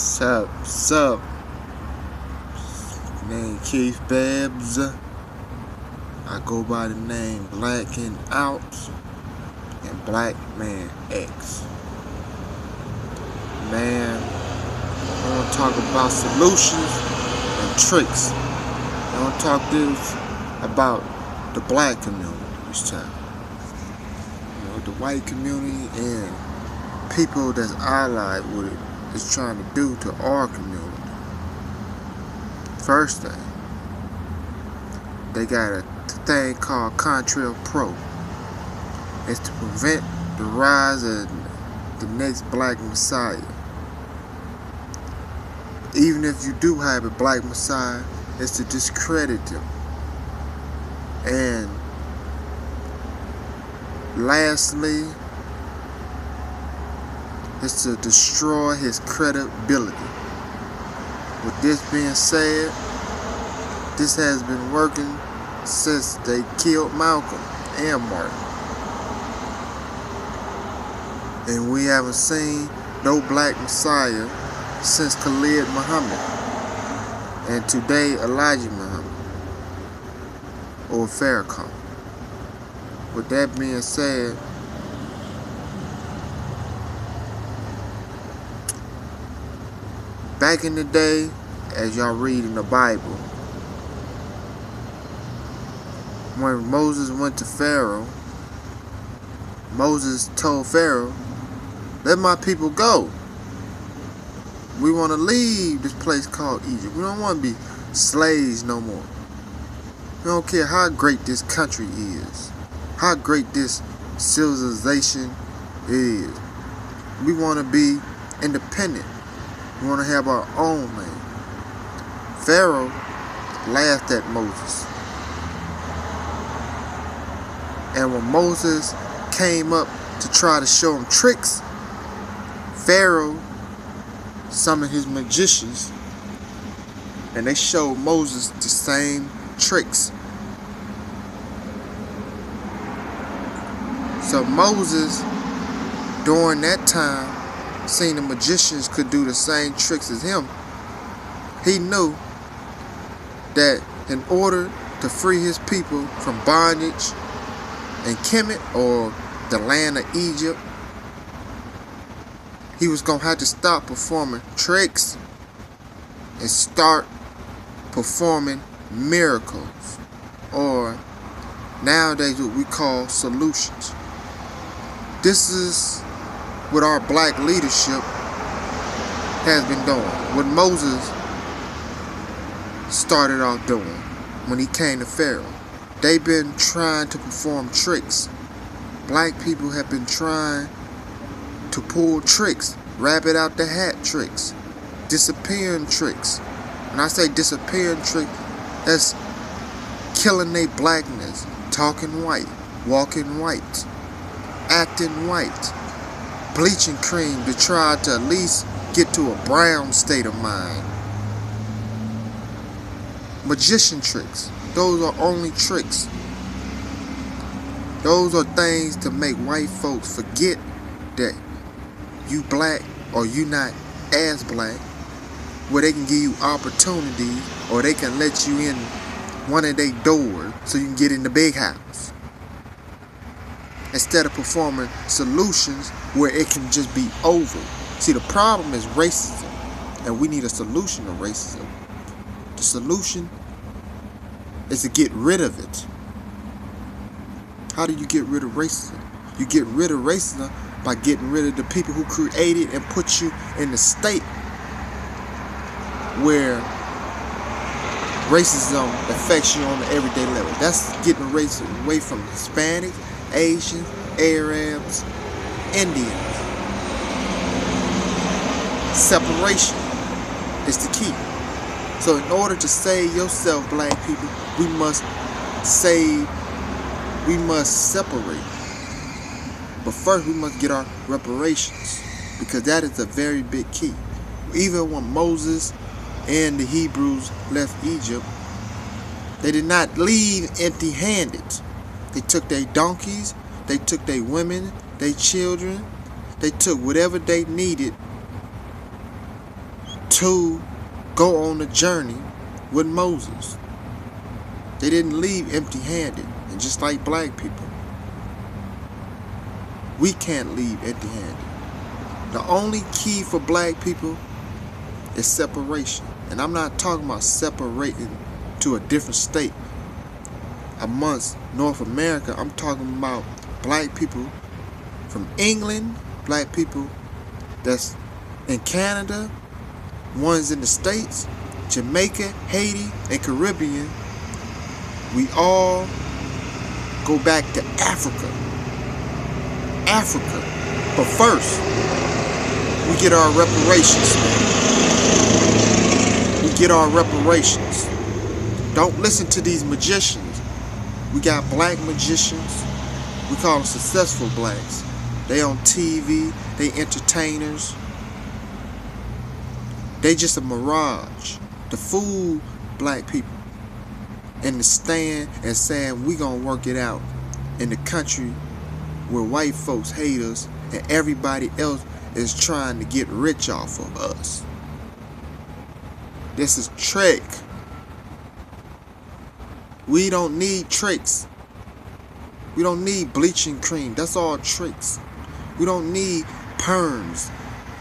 Sup. Name Keith Babs. I go by the name Black and Out and Black Man X. Man, I want to talk about solutions and tricks. I want to talk this about the black community this time. The white community and people that's allied with it is trying to do to our community. First thing, they got a thing called Contrail Pro. It's to prevent the rise of the next black messiah. Even if you do have a black messiah, it's to discredit him. And lastly, it's to destroy his credibility. With this being said, this has been working since they killed Malcolm and Martin. And we haven't seen no black messiah since Khalid Muhammad. And today, Elijah Muhammad. Or Farrakhan. With that being said, back in the day, as y'all read in the Bible, when Moses went to Pharaoh, Moses told Pharaoh, "Let my people go. We want to leave this place called Egypt. We don't want to be slaves no more. We don't care how great this country is, how great this civilization is. We want to be independent. We want to have our own land." Pharaoh laughed at Moses. And when Moses came up to try to show him tricks, Pharaoh summoned his magicians and they showed Moses the same tricks. So Moses, during that time, seeing the magicians could do the same tricks as him, he knew that in order to free his people from bondage in Kemet, or the land of Egypt, he was going to have to stop performing tricks and start performing miracles, or nowadays what we call solutions. This is what our black leadership has been doing, what Moses started off doing when he came to Pharaoh. They've been trying to perform tricks. Black people have been trying to pull tricks, rabbit out the hat tricks, disappearing tricks. When I say disappearing tricks, that's killing their blackness, talking white, walking white, acting white, bleaching cream to try to at least get to a brown state of mind. Magician tricks. Those are only tricks. Those are things to make white folks forget that you black or you not as black, where they can give you opportunities or they can let you in one of their doors so you can get in the big house. Instead of performing solutions where it can just be over. See, the problem is racism, and we need a solution to racism. The solution is to get rid of it. How do you get rid of racism? You get rid of racism by getting rid of the people who created and put you in the state where racism affects you on the everyday level. That's getting racism away from Hispanics, Asians, Arabs, Indians. Separation is the key. So in order to save yourself, black people, we must separate. But first we must get our reparations, because that is a very big key. Even when Moses and the Hebrews left Egypt, they did not leave empty-handed. They took their donkeys, they took their women, their children, they took whatever they needed to go on the journey with Moses. They didn't leave empty-handed. And just like black people, we can't leave empty-handed. The only key for black people is separation. And I'm not talking about separating to a different state amongst North America. I'm talking about black people from England, black people that's in Canada, ones in the States, Jamaica, Haiti, and Caribbean. We all go back to Africa. But first, we get our reparations. We get our reparations. Don't listen to these magicians. We got black magicians. We call them successful blacks. They on TV. They entertainers. They just a mirage to fool black people and to stand and saying we gonna work it out in the country where white folks hate us and everybody else is trying to get rich off of us. This is trick. We don't need tricks. We don't need bleaching cream. That's all tricks. We don't need perms,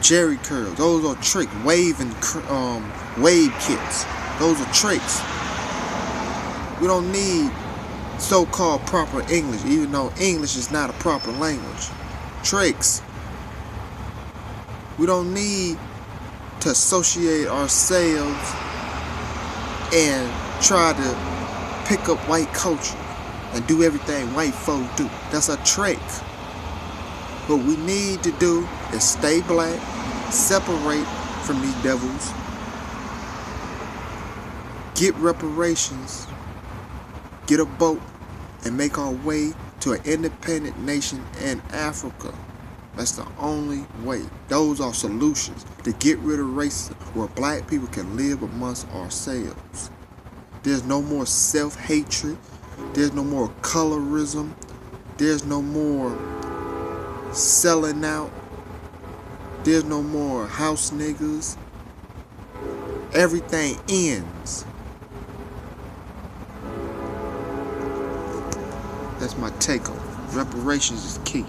jerry curls. Those are tricks. Wave kits. Those are tricks. We don't need so-called proper English, even though English is not a proper language. Tricks. We don't need to associate ourselves and try to pick up white culture and do everything white folk do. That's a trick. What we need to do is stay black, separate from these devils, get reparations, get a boat, and make our way to an independent nation in Africa. That's the only way. Those are solutions to get rid of racism, where black people can live amongst ourselves. There's no more self-hatred. There's no more colorism. There's no more selling out. There's no more house niggas. Everything ends. That's my take on it. Reparations is key.